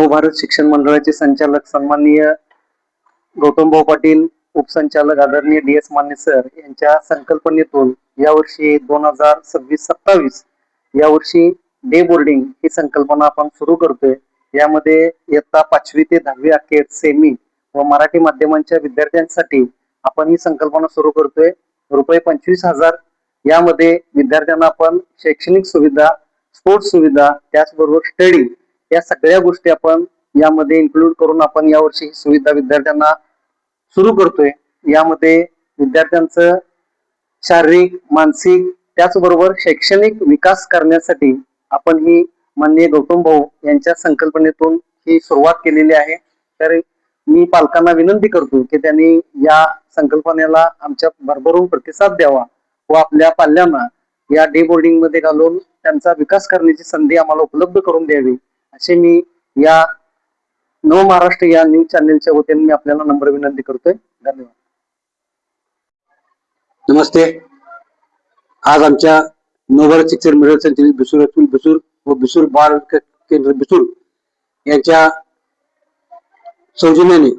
नवभारत शिक्षण मंडळाचे संचालक सन्माननीय गौतमभाऊ पाटील, उपसंचालक आदरणीय DS माने सर यांच्या संकल्पनेतून यावर्षी 2026-27 यावर्षी डे बोर्डिंग ही संकल्पना आपण सुरू करतोय। यामध्ये इयत्ता 5वी ते 10वी अखेर सेमी व मराठी माध्यमांच्या विद्यार्थ्यांसाठी आपण ही संकल्पना सुरू करतोय। रुपये 25,000 यामध्ये विद्यार्थ्यांना आपण शैक्षणिक सुविधा, स्पोर्ट्स सुविधा, त्याचबरोबर स्टडी या सगळ्या गोष्टी आपण यामध्ये इन्क्लूड करून आपण यावर्षी ही सुविधा विद्यार्थ्यांना सुरू करतोय। यामध्ये विद्यार्थ्यांचं शारीरिक, मानसिक त्याचबरोबर शैक्षणिक विकास करण्यासाठी आपण ही माननीय गौतम भाऊ यांच्या संकल्पनेतून ही सुरुवात केलेली आहे। तर मी पालकांना विनंती करतो की त्यांनी या संकल्पनेला आमच्या भरभरून प्रतिसाद द्यावा व आपल्या पाल्यांना या डे बोर्डिंग मध्ये घालून त्यांचा विकास करण्याची संधी आम्हाला उपलब्ध करून द्यावी, असे मी या नव महाराष्ट्र या न्यूज चॅनेलच्या वतीने मी आपल्याला नम्र विनंती करतोय। धन्यवाद। नमस्ते। आज आमच्या नवभारत शिक्षण मंडळ संचालित बिसूर व बिसूर बाल केंद्र बिसूर यांच्या सौजन्याने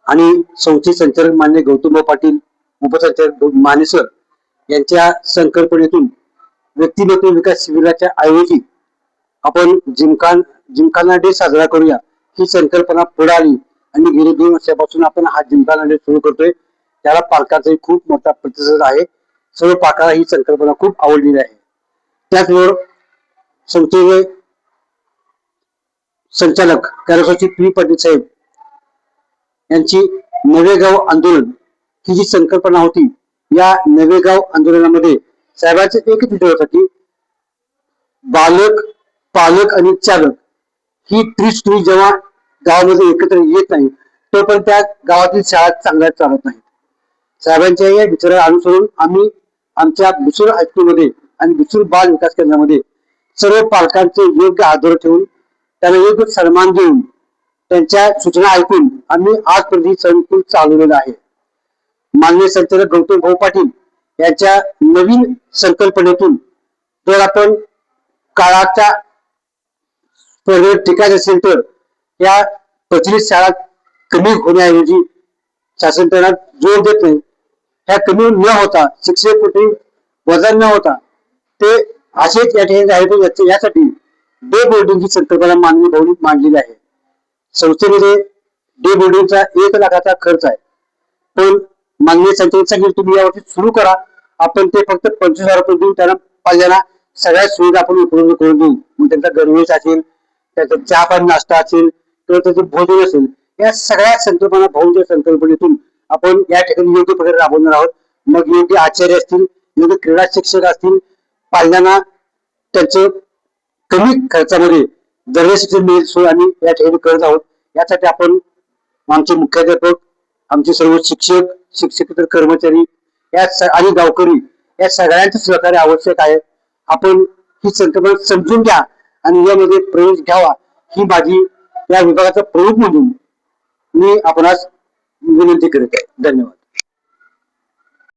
आणि संस्थेचे संचालक मान्य गौतमभाऊ पाटील, उपसंचालक माने सर यांच्या संकल्पनेतून व्यक्तिमत्व विकास शिबिराच्या ऐवजी आपण जिमखाना डे साजरा करूया ही संकल्पना पुढे आली आणि गेली 2 वर्षापासून आपण हा जिमखाना डे सुरू करतोय। त्याला पालकांचा खूप मोठा प्रतिसाद आहे। सर्व पालकांना ही संकल्पना खूप आवडलेली आहे। त्याचबरोबर संस्थेचे संचालक कैलासवासी पी पाटील साहेब यांची नवे गाव आंदोलन ही जी संकल्पना होती, या नवे गाव आंदोलनामध्ये साहेबांचे एकच विचार होता की बालक, पालक आणि चालक ही त्रिस्तुरी जेव्हा गावामध्ये एकत्र येत नाही तोपर्यंत त्या गावातील शाळा चांगल्या चालत नाहीत। साहेबांच्या या विचाराला अनुसरून आम्ही आमच्या बिसूर हायस्कूलमध्ये आणि बिसूर बाल विकास केंद्रामध्ये सर्व पालकांचे योग्य आदर ठेवून त्यांना योग्य सन्मान देऊन त्यांच्या सूचना ऐकून आम्ही आजपर्यंत संकुल चालवलेलं आहे। माननीय संचालक गौतम भाऊ पाटील यांच्या नवीन संकल्पनेतून जर आपण काळाच्या टिकायचं असेल तर या प्रचलित शाळा कमी होण्याऐवजी शासन त्यांना जोर देत नाही। ह्या कमी न होता, शिक्षक कुठे वजन न होता ते असेच या ठिकाणी यासाठी डे बोर्डिंगची संकल्पना माननीय भाऊनी मांडलेली आहे। संस्थेमध्ये डे बोर्डिंगचा 1 लाखाचा खर्च आहे, पण माननीय संचालक सांगितले तुम्ही यावर्षी सुरू करा, आपण ते फक्त 25,000 रुपये देऊन त्यांना पाल्यांना सगळ्या सुविधा आपण उपलब्ध करून देऊ। मग त्यांचा गणवेश असेल, त्याचा चहा पाणी नाश्ता असेल किंवा त्याचं भोजन असेल, या सगळ्या संकल्पना भाऊंच्या संकल्पनेतून आपण या ठिकाणी योग्य प्रकारे राबवणार आहोत। मग योग्य आचार्य असतील, योग्य क्रीडा शिक्षक असतील, पाल्यांना त्यांचं कमी खर्चामध्ये दर्जा शिक्षण मिळेल सोय आम्ही या ठिकाणी करत आहोत। यासाठी आपण आमचे मुख्याध्यापक, आमचे सर्व शिक्षक, शिक्षकेतर कर्मचारी आणि गावकरी या सगळ्यांचं सहकार्य आवश्यक आहे। आपण ही संकल्पना समजून घ्या आणि यामध्ये प्रवेश घ्यावा ही माझी या विभागाचा प्रमुख म्हणून मी आपणास विनंती करत आहे। धन्यवाद।